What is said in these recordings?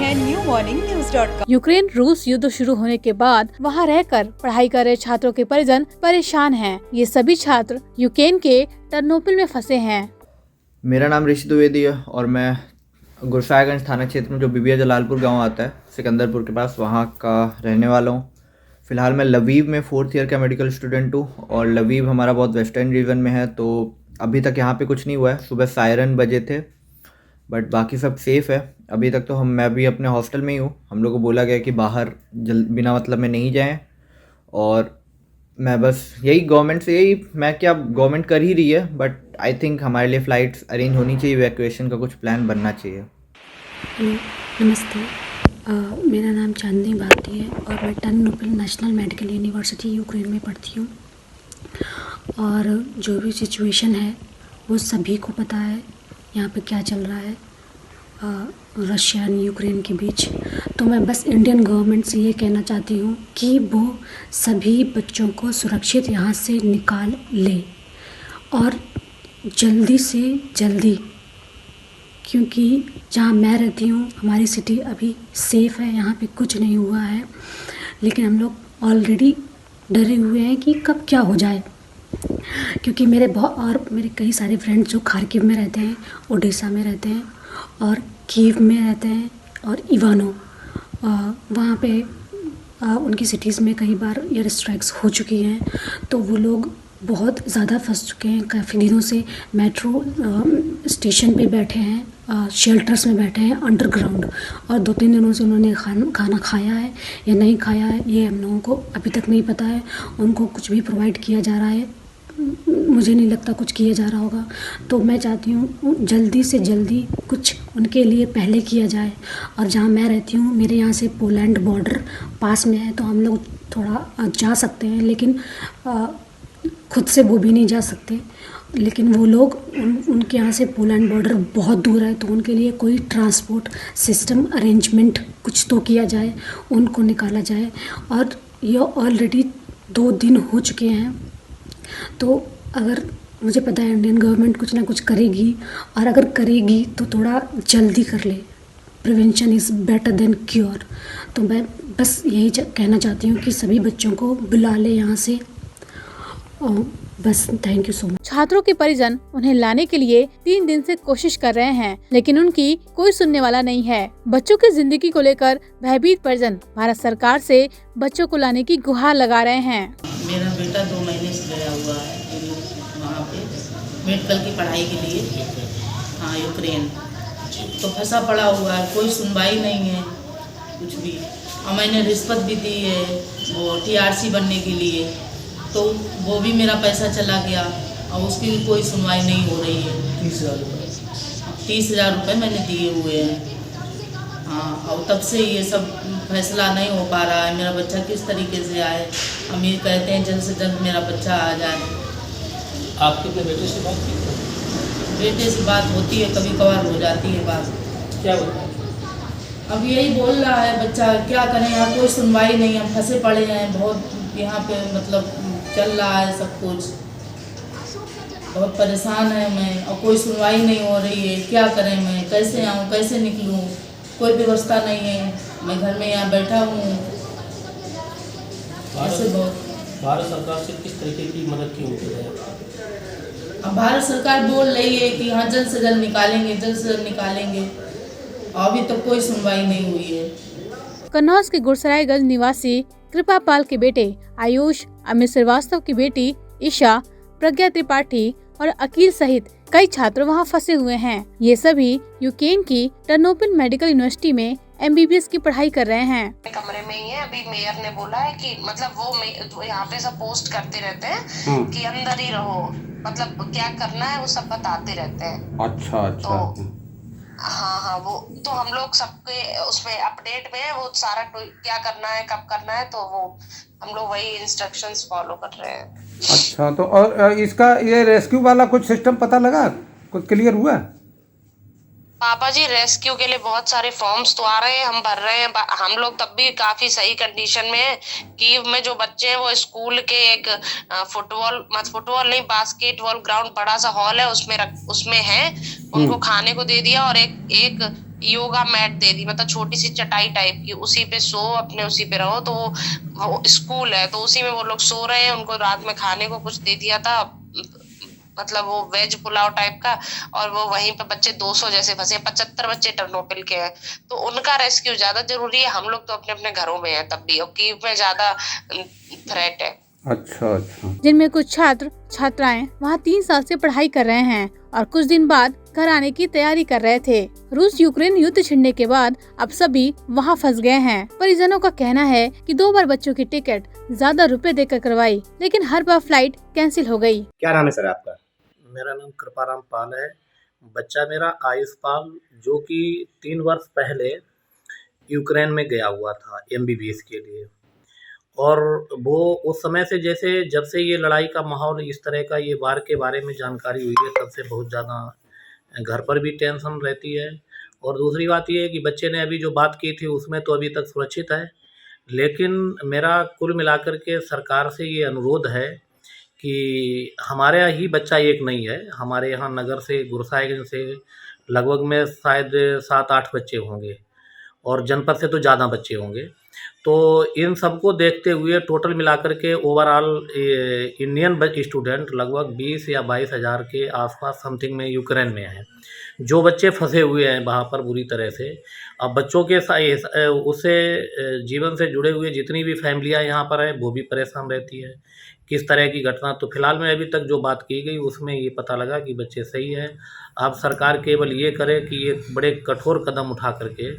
हैं newmorningnews.com। Ukraine रूस युद्ध शुरू होने के बाद वहां रहकर पढ़ाई कर रहे छात्रों के परिजन परेशान हैं। ये सभी छात्र यूक्रेन के टर्नोपिल में फंसे हैं। मेरा नाम ऋषि द्विवेदी है और मैं गुरसाहिबगंज थाना क्षेत्र में जो बीबिया जलालपुर गांव आता है सिकंदरपुर के पास, वहां का रहने वाला हूं। फ़िलहाल मैं लवीव में 4th ईयर का मेडिकल स्टूडेंट हूं और लवीव हमारा बहुत वेस्टर्न रीजन में है, तो अभी तक यहाँ पे कुछ नहीं हुआ है। सुबह सायरन बजे थे बट बाकी सब सेफ़ है अभी तक। तो मैं भी अपने हॉस्टल में ही हूँ। हम लोग को बोला गया कि बाहर बिना मतलब में नहीं जाएं और मैं बस यही गवर्नमेंट से यही गवर्नमेंट कर ही रही है बट आई थिंक हमारे लिए फ़्लाइट्स अरेंज होनी चाहिए, इवैक्यूएशन का कुछ प्लान बनना चाहिए। हेलो, नमस्ते। मेरा नाम चांदनी भारती है और मैं Ternopil national medical university Ukraine में पढ़ती हूँ। और जो भी सिचुएशन है वो सभी को पता है यहाँ पे क्या चल रहा है रशिया और यूक्रेन के बीच। तो मैं बस इंडियन गवर्नमेंट से ये कहना चाहती हूँ कि वो सभी बच्चों को सुरक्षित यहाँ से निकाल ले और जल्दी से जल्दी, क्योंकि जहाँ मैं रहती हूँ हमारी सिटी अभी सेफ़ है, यहाँ पे कुछ नहीं हुआ है, लेकिन हम लोग ऑलरेडी डरे हुए हैं कि कब क्या हो जाए। क्योंकि मेरे कई सारे फ्रेंड्स जो खार्किव में रहते हैं, ओडेसा में रहते हैं और कीव में रहते हैं और इवानो, वहाँ पे उनकी सिटीज़ में कई बार एयर स्ट्राइक्स हो चुकी हैं। तो वो लोग बहुत ज़्यादा फंस चुके हैं। काफ़ी दिनों से मेट्रो स्टेशन पे बैठे हैं, शेल्टर्स में बैठे हैं अंडरग्राउंड, और 2-3 दिनों से उन्होंने खाना खाया है या नहीं खाया है ये हम लोगों को अभी तक नहीं पता है। उनको कुछ भी प्रोवाइड किया जा रहा है, मुझे नहीं लगता कुछ किया जा रहा होगा। तो मैं चाहती हूँ जल्दी से जल्दी कुछ उनके लिए पहले किया जाए। और जहाँ मैं रहती हूँ मेरे यहाँ से पोलैंड बॉर्डर पास में है, तो हम लोग थोड़ा जा सकते हैं, लेकिन खुद से वो भी नहीं जा सकते। लेकिन वो लोग उनके यहाँ से पोलैंड बॉर्डर बहुत दूर है, तो उनके लिए कोई ट्रांसपोर्ट सिस्टम अरेंजमेंट कुछ तो किया जाए, उनको निकाला जाए। और ये ऑलरेडी 2 दिन हो चुके हैं, तो अगर मुझे पता है इंडियन गवर्नमेंट कुछ ना कुछ करेगी, और अगर करेगी तो थोड़ा जल्दी कर ले। Prevention is better than cure. तो मैं बस यही कहना चाहती हूँ कि सभी बच्चों को बुला ले यहाँ से। बस थैंक यू सो मच। छात्रों के परिजन उन्हें लाने के लिए 3 दिन से कोशिश कर रहे हैं, लेकिन उनकी कोई सुनने वाला नहीं है। बच्चों की जिंदगी को लेकर भयभीत परिजन भारत सरकार से बच्चों को लाने की गुहार लगा रहे हैं। मेरा बेटा 2 महीने से गया हुआ है वहाँ पे मेडिकल की पढ़ाई के लिए, हाँ यूक्रेन, तो फंसा पड़ा हुआ है, कोई सुनवाई नहीं है कुछ भी। और मैंने रिश्वत भी दी है वो TRC बनने के लिए, तो वो भी मेरा पैसा चला गया और उसकी भी कोई सुनवाई नहीं हो रही है। 30,000 रुपये मैंने दिए हुए हैं, हाँ, और तब से ये सब फैसला नहीं हो पा रहा है। मेरा बच्चा किस तरीके से आए, हम ये कहते हैं जल्द से जल्द मेरा बच्चा आ जाए। आपके अपने बेटे से बात की? बेटे से बात होती है, कभी कभार हो जाती है बात। क्या बोलता है? अब यही बोल रहा है बच्चा, क्या करें, यहाँ कोई सुनवाई नहीं, हम फंसे पड़े हैं बहुत, यहाँ पे मतलब चल रहा है सब कुछ, बहुत परेशान है मैं, और कोई सुनवाई नहीं हो रही है। क्या करें, मैं कैसे आऊँ, कैसे निकलूँ, कोई व्यवस्था नहीं है। मैं घर में यहाँ बैठा हूँ, ऐसे बहुत। भारत सरकार से किस तरीके की मदद की उम्मीद है? अब भारत सरकार बोल रही है कि हाँ जल्द से जल्द निकालेंगे, जल्द से जल्द निकालेंगे, अभी तक कोई सुनवाई नहीं हुई है। कन्नौज के गुरसरायगंज निवासी कृपा पाल के बेटे आयुष, अमित श्रीवास्तव की बेटी ईशा, प्रज्ञा त्रिपाठी और अकील सहित कई छात्र वहां फंसे हुए हैं। ये सभी यूक्रेन की टर्नोपिल मेडिकल यूनिवर्सिटी में MBBS की पढ़ाई कर रहे हैं। कमरे में ही है, अभी मेयर ने बोला है कि मतलब वो यहाँ पे सब पोस्ट करते रहते हैं कि अंदर ही रहो, मतलब क्या करना है वो सब बताते रहते हैं। अच्छा। तो हाँ, वो तो हम लोग सबके उसमें अपडेट में है, वो सारा क्या करना है कब करना है, तो वो हम लोग वही इंस्ट्रक्शंस फॉलो कर रहे हैं। अच्छा, तो और इसका ये रेस्क्यू वाला कुछ सिस्टम पता लगा, कुछ क्लियर हुआ? पापा जी रेस्क्यू के लिए बहुत सारे फॉर्म्स तो आ रहे हैं, हम भर रहे हैं। हम लोग तब भी काफी सही कंडीशन में है। कीव में जो बच्चे हैं वो स्कूल के एक फुटबॉल नहीं, बास्केटबॉल ग्राउंड बड़ा सा हॉल है, उसमें है। उनको खाने को दे दिया और एक योगा मैट दे दी, मतलब छोटी सी चटाई टाइप की, उसी पे सो, अपने उसी पे रहो। तो वो स्कूल है तो उसी में वो लोग सो रहे हैं। उनको रात में खाने को कुछ दे दिया था, मतलब वो वेज पुलाव टाइप का, और वो वहीं पे बच्चे 200 जैसे फंसे। 75 बच्चे टर्नोपिल के हैं, तो उनका रेस्क्यू ज्यादा जरूरी है। हम लोग तो अपने अपने घरों में हैं तब भी, और कीव में ज्यादा थ्रेट है। अच्छा अच्छा। जिनमें कुछ छात्र छात्राएं वहां 3 साल से पढ़ाई कर रहे हैं और कुछ दिन बाद घर आने की तैयारी कर रहे थे। रूस यूक्रेन युद्ध छिड़ने के बाद अब सभी वहां फंस गए हैं। परिजनों का कहना है कि 2 बार बच्चों की टिकट ज्यादा रुपए देकर करवाई, लेकिन हर बार फ्लाइट कैंसिल हो गई। क्या नाम है सर आपका? मेरा नाम कृपाराम पाल है। बच्चा मेरा आयुष पाल, जो कि 3 वर्ष पहले यूक्रेन में गया हुआ था MBBS के लिए। और वो उस समय से, जैसे जब से ये लड़ाई का माहौल, इस तरह का ये वार के बारे में जानकारी हुई है, तब से बहुत ज़्यादा घर पर भी टेंशन रहती है। और दूसरी बात ये है कि बच्चे ने अभी जो बात की थी उसमें तो अभी तक सुरक्षित है। लेकिन मेरा कुल मिलाकर के सरकार से ये अनुरोध है कि हमारे यहाँ ही बच्चा एक नहीं है, हमारे यहाँ नगर से, गुरसाइगंज से लगभग में शायद 7-8 बच्चे होंगे, और जनपद से तो ज़्यादा बच्चे होंगे। तो इन सबको देखते हुए टोटल मिलाकर के ओवरऑल इंडियन स्टूडेंट लगभग 20 या 22 हज़ार के आसपास समथिंग में यूक्रेन में हैं, जो बच्चे फंसे हुए हैं वहाँ पर बुरी तरह से। अब बच्चों के उससे जीवन से जुड़े हुए जितनी भी फैमिलियाँ यहाँ पर हैं वो भी परेशान रहती है। किस तरह की घटना, तो फिलहाल में अभी तक जो बात की गई उसमें ये पता लगा कि बच्चे सही हैं। अब सरकार केवल ये करे कि ये बड़े कठोर कदम उठा करके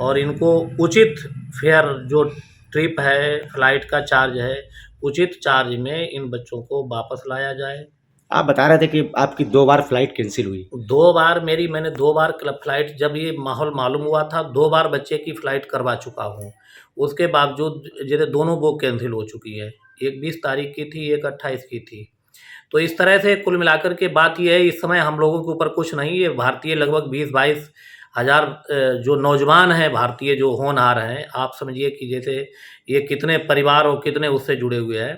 और इनको उचित फेयर, जो ट्रिप है, फ्लाइट का चार्ज है, उचित चार्ज में इन बच्चों को वापस लाया जाए। आप बता रहे थे कि आपकी 2 बार फ्लाइट कैंसिल हुई। 2 बार मैंने 2 बार फ्लाइट, जब ये माहौल मालूम हुआ था, 2 बार बच्चे की फ़्लाइट करवा चुका हूँ। उसके बावजूद जैसे दोनों बुक कैंसिल हो चुकी है, एक 20 तारीख की थी, एक 28 की थी। तो इस तरह से कुल मिलाकर के बात ये है, इस समय हम लोगों के ऊपर कुछ नहीं है। भारतीय लगभग 20-22 हज़ार जो नौजवान हैं भारतीय, जो होनहार हैं, आप समझिए कि जैसे ये कितने परिवार और कितने उससे जुड़े हुए हैं।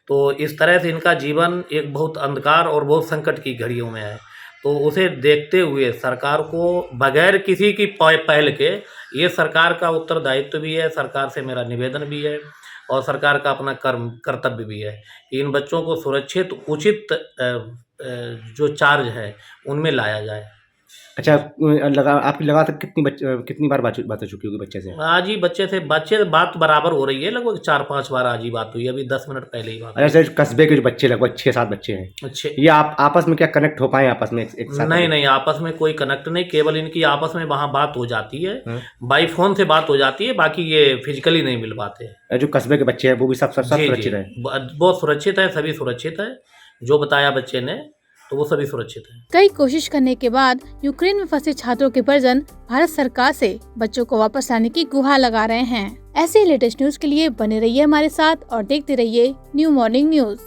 तो इस तरह से इनका जीवन एक बहुत अंधकार और बहुत संकट की घड़ियों में है। तो उसे देखते हुए सरकार को बगैर किसी की पहल के, ये सरकार का उत्तरदायित्व भी है, सरकार से मेरा निवेदन भी है और सरकार का अपना कर्तव्य भी है कि इन बच्चों को सुरक्षित, उचित जो चार्ज है उनमें लाया जाए। अच्छा, आपकी लगातार कितनी बार बात हो चुकी होगी बच्चे से? आज ही बच्चे से बात बराबर हो रही है, लगभग 4-5 बार आज ही बात हुई, अभी 10 मिनट पहले ही बात। अच्छा, कस्बे के जो बच्चे लगभग 6-7 बच्चे हैं, अच्छे, ये आप आपस में क्या कनेक्ट हो पाए आपस में एक साथ? नहीं, आपस में कोई कनेक्ट नहीं, केवल इनकी आपस में वहाँ बात हो जाती है, बाई फोन से बात हो जाती है, बाकी ये फिजिकली नहीं मिल पाते। जो कस्बे के बच्चे हैं वो भी सब सुरक्षित है? बहुत सुरक्षित है, सभी सुरक्षित है, जो बताया बच्चे ने, तो वो सभी सुरक्षित हैं। कई कोशिश करने के बाद यूक्रेन में फंसे छात्रों के परिजन भारत सरकार से बच्चों को वापस लाने की गुहार लगा रहे हैं। ऐसे लेटेस्ट न्यूज के लिए बने रहिए हमारे साथ और देखते रहिए न्यू मॉर्निंग न्यूज।